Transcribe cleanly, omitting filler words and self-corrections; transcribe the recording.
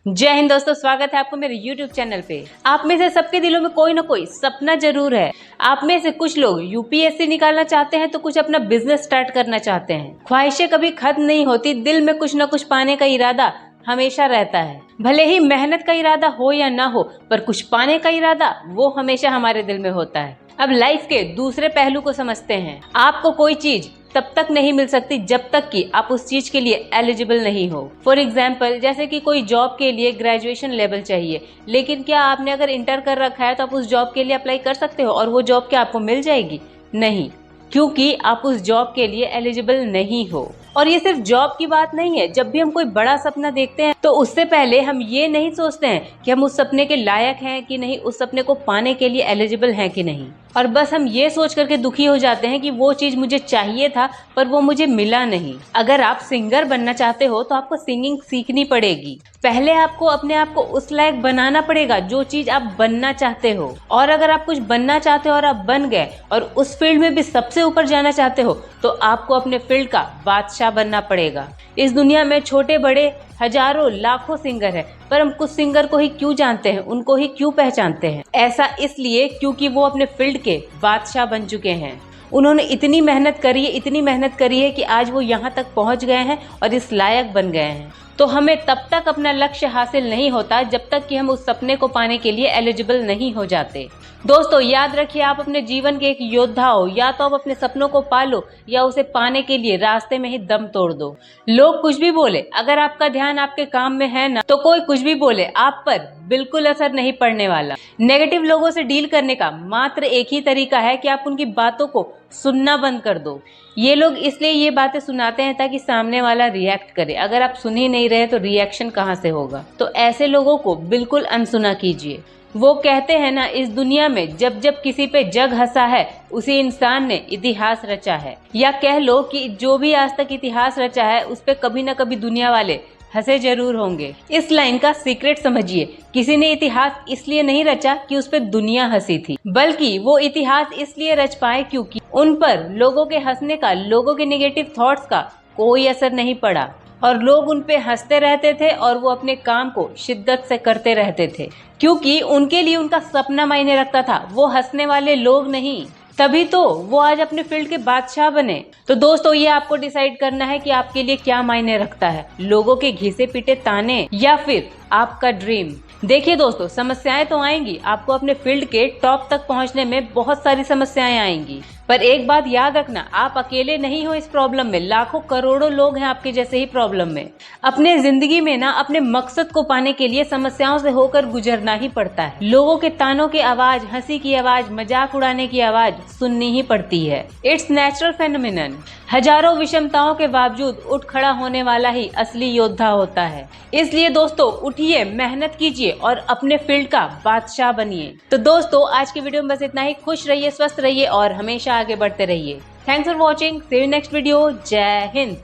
जय हिंद दोस्तों, स्वागत है आपको मेरे YouTube चैनल पे। आप में से सबके दिलों में कोई ना कोई सपना जरूर है। आप में से कुछ लोग यूपीएससी निकालना चाहते हैं तो कुछ अपना बिजनेस स्टार्ट करना चाहते हैं। ख्वाहिशें कभी खत्म नहीं होती, दिल में कुछ ना कुछ पाने का इरादा हमेशा रहता है। भले ही मेहनत का इरादा हो या ना हो, पर कुछ पाने का इरादा वो हमेशा हमारे दिल में होता है। अब लाइफ के दूसरे पहलू को समझते हैं। आपको कोई चीज तब तक नहीं मिल सकती जब तक कि आप उस चीज के लिए एलिजिबल नहीं हो। फॉर एग्जाम्पल, जैसे कि कोई जॉब के लिए ग्रेजुएशन लेवल चाहिए, लेकिन क्या आपने अगर इंटर कर रखा है तो आप उस जॉब के लिए अप्लाई कर सकते हो और वो जॉब क्या आपको मिल जाएगी? नहीं, क्योंकि आप उस जॉब के लिए एलिजिबल नहीं हो। और ये सिर्फ जॉब की बात नहीं है। जब भी हम कोई बड़ा सपना देखते हैं तो उससे पहले हम ये नहीं सोचते हैं कि हम उस सपने के लायक हैं कि नहीं, उस सपने को पाने के लिए एलिजिबल हैं कि नहीं। और बस हम ये सोच करके दुखी हो जाते हैं कि वो चीज मुझे चाहिए था पर वो मुझे मिला नहीं। अगर आप सिंगर बनना चाहते हो तो आपको सिंगिंग सीखनी पड़ेगी। पहले आपको अपने आप को उस लायक बनाना पड़ेगा जो चीज आप बनना चाहते हो। और अगर आप कुछ बनना चाहते हो और आप बन गए और उस फील्ड में भी सबसे ऊपर जाना चाहते हो तो आपको अपने फील्ड का बादशाह बनना पड़ेगा। इस दुनिया में छोटे बड़े हजारों लाखों सिंगर हैं, पर हम कुछ सिंगर को ही क्यों जानते हैं, उनको ही क्यों पहचानते हैं? ऐसा इसलिए क्योंकि वो अपने फील्ड के बादशाह बन चुके हैं। उन्होंने इतनी मेहनत करी है कि आज वो यहाँ तक पहुँच गए हैं और इस लायक बन गए हैं। तो हमें तब तक अपना लक्ष्य हासिल नहीं होता जब तक कि हम उस सपने को पाने के लिए एलिजिबल नहीं हो जाते। दोस्तों याद रखिए, आप अपने जीवन के एक योद्धा हो। या तो आप अपने सपनों को पालो या उसे पाने के लिए रास्ते में ही दम तोड़ दो। लोग कुछ भी बोले, अगर आपका ध्यान आपके काम में है ना, तो कोई कुछ भी बोले आप पर बिल्कुल असर नहीं पड़ने वाला। नेगेटिव लोगों से डील करने का मात्र एक ही तरीका है कि आप उनकी बातों को सुनना बंद कर दो। ये लोग इसलिए ये बातें सुनाते हैं ताकि सामने वाला रिएक्ट करे। अगर आप सुन ही नहीं रहे तो रिएक्शन कहाँ से होगा? तो ऐसे लोगों को बिल्कुल अनसुना कीजिए। वो कहते हैं ना, इस दुनिया में जब जब किसी पे जग हंसा है उसी इंसान ने इतिहास रचा है। या कह लो कि जो भी आज तक इतिहास रचा है उस पे कभी ना कभी दुनिया वाले हंसे जरूर होंगे। इस लाइन का सीक्रेट समझिए, किसी ने इतिहास इसलिए नहीं रचा कि उस पे दुनिया हंसी थी, बल्कि वो इतिहास इसलिए रच पाए क्योंकि उन पर लोगों के हंसने का, लोगों के नेगेटिव थॉट्स का कोई असर नहीं पड़ा और लोग उन पे हंसते रहते थे और वो अपने काम को शिद्दत से करते रहते थे, क्योंकि उनके लिए उनका सपना मायने रखता था, वो हंसने वाले लोग नहीं। तभी तो वो आज अपने फील्ड के बादशाह बने। तो दोस्तों ये आपको डिसाइड करना है कि आपके लिए क्या मायने रखता है, लोगों के घिसे पीटे ताने या फिर आपका ड्रीम। देखिए दोस्तों, समस्याएं तो आएंगी, आपको अपने फील्ड के टॉप तक पहुंचने में बहुत सारी समस्याएं आएंगी, पर एक बात याद रखना, आप अकेले नहीं हो इस प्रॉब्लम में। लाखों करोड़ों लोग हैं आपके जैसे ही प्रॉब्लम में। अपने जिंदगी में ना अपने मकसद को पाने के लिए समस्याओं से होकर गुजरना ही पड़ता है। लोगों के तानों की आवाज, हंसी की आवाज, मजाक उड़ाने की आवाज सुननी ही पड़ती है। It's natural phenomenon. हजारों विषमताओं के बावजूद उठ खड़ा होने वाला ही असली योद्धा होता है। इसलिए दोस्तों उठिए, मेहनत कीजिए और अपने फील्ड का बादशाह बनिए। तो दोस्तों आज की वीडियो में बस इतना ही। खुश रहिए, स्वस्थ रहिए और हमेशा आगे बढ़ते रहिए। Thanks for watching. See you next video. जय हिंद।